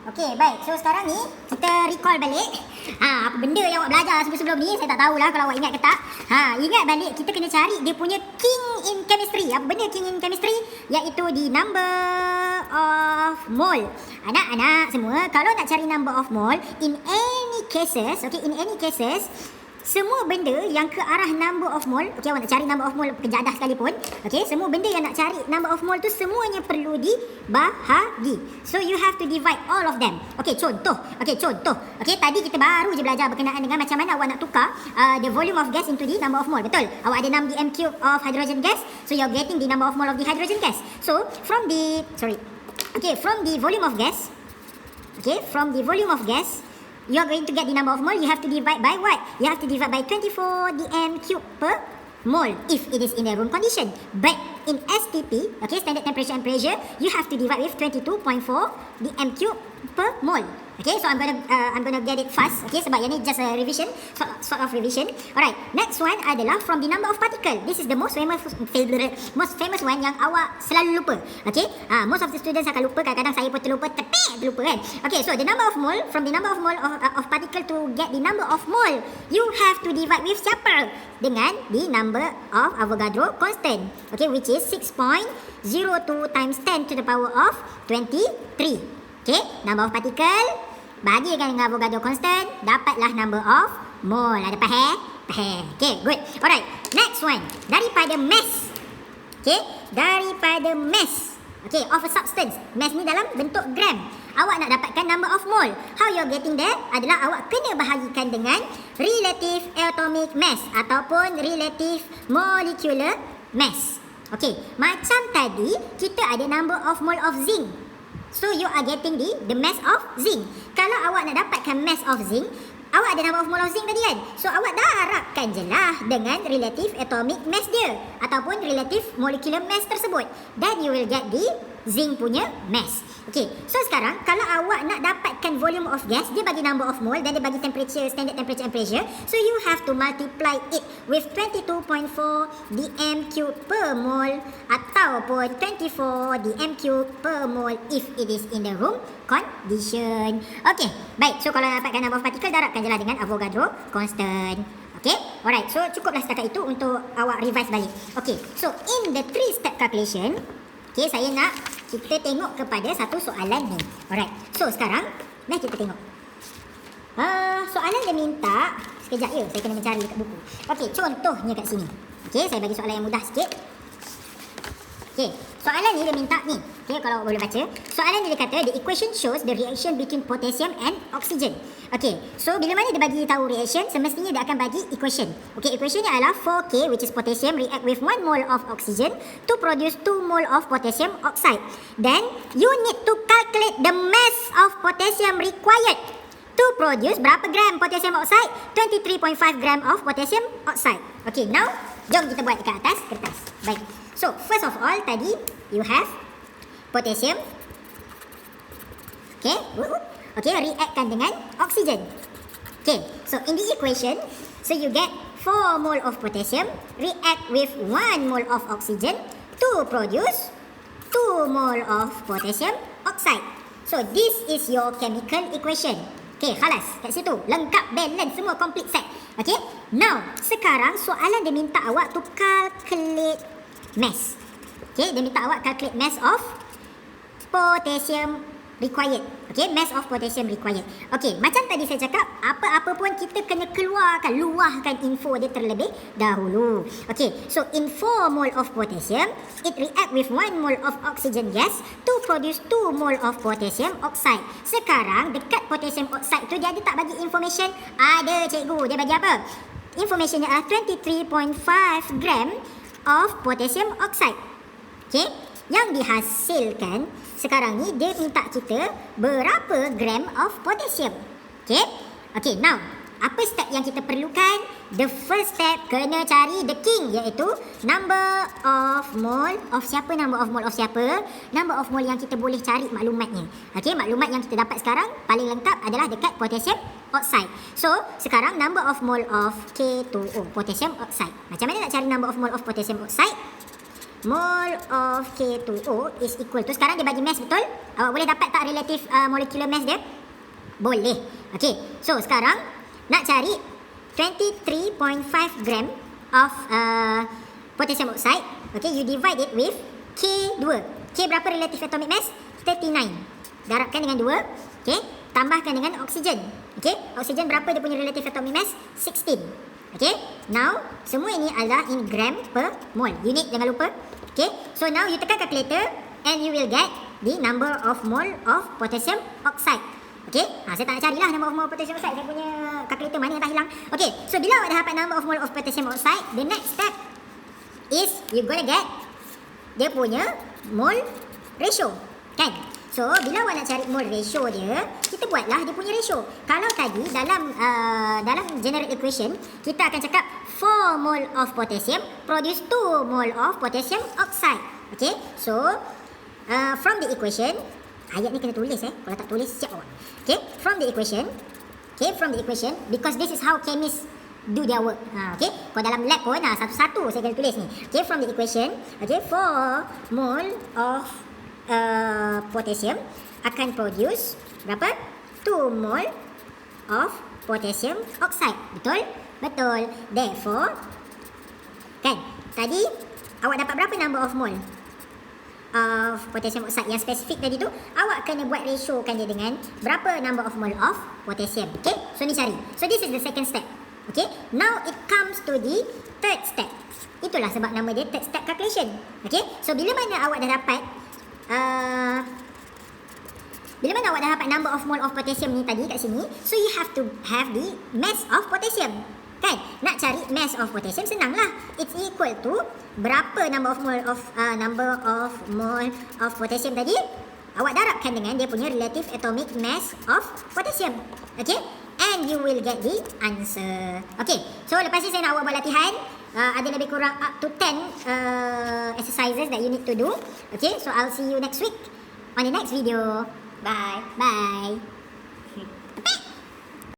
Okey, baik. So sekarang ni kita recall balik apa benda yang awak belajar sebelum ni. Saya tak tahulah kalau awak ingat ke tak. Ingat balik, kita kena cari dia punya king in chemistry. Apa benda king in chemistry? Iaitu di number of mole. Anak-anak semua, kalau nak cari number of mole, in any cases, semua benda yang ke arah number of mole, awak nak cari number of mole kejadah sekalipun, semua benda yang nak cari number of mole tu semuanya perlu dibahagi. So you have to divide all of them. Contoh. Tadi kita baru je belajar berkenaan dengan macam mana awak nak tukar the volume of gas into the number of mole. Betul? Awak ada 6 dm cube of hydrogen gas, so you're getting the number of mole of the hydrogen gas. So from the volume of gas, you are going to get the number of mole. You have to divide by what? You have to divide by 24 dm cube per mole if it is in the room condition. But in STP, standard temperature and pressure, you have to divide with 22.4 dm cube per mole. So I'm gonna get it fast. Sebab yang ni just a revision, sort of revision. Alright, next one adalah from the number of particle. This is the most famous one yang awak selalu lupa. Most of the students akan lupa. Kadang-kadang saya pun terlupa kan. So the number of mole, from the number of mole of particle to get the number of mole, you have to divide with siapa? Dengan the number of Avogadro constant, which is 6.02 times 10 to the power of 23. Number of particle bagikan dengan Avogadro constant, dapatlah number of mole. Ada faham? Good. Alright, next one, daripada mass. Daripada mass of a substance. Mass ni dalam bentuk gram. Awak nak dapatkan number of mole. How you're getting there adalah awak kena bahagikan dengan relative atomic mass ataupun relative molecular mass. Macam tadi kita ada number of mole of zinc. So you are getting the mass of zinc. Kalau awak nak dapatkan mass of zinc, awak ada number of mole of zinc tadi kan? So awak darabkan je lah dengan relative atomic mass dia ataupun relative molecular mass tersebut. Then you will get the zinc punya mass. So sekarang kalau awak nak dapatkan volume of gas, dia bagi number of mole dan dia bagi temperature, standard temperature and pressure. So you have to multiply it with 22.4 dm cube per mole ataupun 24 dm cube per mole if it is in the room condition. Baik. So kalau nak dapatkan number of particle, darabkan je lah dengan Avogadro constant. Alright. So cukuplah setakat itu untuk awak revise balik. So in the 3-step calculation, saya nak kita tengok kepada satu soalan ni. Alright. So sekarang dah kita tengok. Soalan dia minta, sekejap ya, saya kena mencari dekat buku. Contohnya kat sini. Saya bagi soalan yang mudah sikit. Soalan ni dia minta ni. Kalau boleh baca. Soalan ni dia kata the equation shows the reaction between potassium and oxygen. So bila mana dia bagi tahu reaction, semestinya dia akan bagi equation. Equation ni adalah 4K, which is potassium react with 1 mole of oxygen to produce 2 mole of potassium oxide. Then you need to calculate the mass of potassium required to produce berapa gram potassium oxide? 23.5 gram of potassium oxide. Now jom kita buat dekat atas kertas. Baik. So first of all, tadi you have potassium. Reactkan dengan oxygen. So in the equation, so you get 4 mole of potassium react with 1 mole of oxygen to produce 2 mole of potassium oxide. So this is your chemical equation. Khalas, kat situ lengkap, balance, semua complete set. Now sekarang soalan dia minta awak to calculate mass. Dia minta awak calculate mass of potassium required. Mass of potassium required. Macam tadi saya cakap, apa-apa pun kita kena luahkan info dia terlebih dahulu. So in 4 mole of potassium, it react with 1 mole of oxygen gas to produce 2 mole of potassium oxide. Sekarang dekat potassium oxide tu dia ada tak bagi information? Ada cikgu, dia bagi apa? Informationnya adalah 23.5 gram of potassium oxide. Yang dihasilkan sekarang ni dia minta kita berapa gram of potassium. Now apa step yang kita perlukan? The first step, kena cari the king, iaitu number of mole of siapa? Number of mole of siapa? Number of mole yang kita boleh cari maklumatnya. Maklumat yang kita dapat sekarang paling lengkap adalah dekat potassium oxide. So sekarang number of mole of K2O, potassium oxide. Macam mana nak cari number of mole of potassium oxide? mole of K2O is equal to, sekarang dia bagi mass betul? Awak boleh dapat tak relative molecular mass dia? Boleh. Okay, so sekarang nak cari 23.5 gram of potassium oxide. Okay, you divide it with K2. K berapa relative atomic mass? 39. Darabkan dengan 2. Okay, tambahkan dengan oksigen. Okay, oksigen berapa dia punya relative atomic mass? 16. Okay, now semua ini adalah in gram per mole. Unit jangan lupa. Okay, so now you tekan calculator and you will get the number of mole of potassium oxide. Okay, saya tak nak carilah number of mole potassium oxide. Saya punya calculator mana yang tak hilang. Okay, so bila awak dah dapat number of mole of potassium oxide, the next step is you gonna get dia punya mole ratio, kan? So, bila awak nak cari mole ratio dia, kita buatlah dia punya ratio. Kalau tadi dalam general equation, kita akan cakap 4 mole of potassium produce 2 mole of potassium oxide. Okay, so from the equation, ayat ni kena tulis kalau tak tulis siap awak. Okay, from the equation, because this is how chemists do their work. Okay, kalau dalam lab pun satu-satu saya kena tulis ni. Okay, from the equation, okay, 4 mole of potassium akan produce berapa? 2 mole of potassium oxide. Betul? Betul. Therefore, kan, tadi awak dapat berapa number of mole of potassium oxide yang spesifik tadi tu? Awak kena buat ratio kan dia dengan berapa number of mole of potassium. Okay, so ni cari. So this is the second step. Okay, now it comes to the third step. Itulah sebab nama dia third step calculation. Okay, so bila mana awak dah dapat number of mole of potassium ni tadi kat sini, so you have to have the mass of potassium. Kan? Nak cari mass of potassium senang lah. It's equal to berapa number of mole of potassium tadi? Awak darabkan dengan dia punya relative atomic mass of potassium. Okay? And you will get the answer. Okay, so lepas ni saya nak awak buat latihan. Ada lebih kurang up to 10 exercises that you need to do. Okay, so I'll see you next week on the next video. Bye. Bye.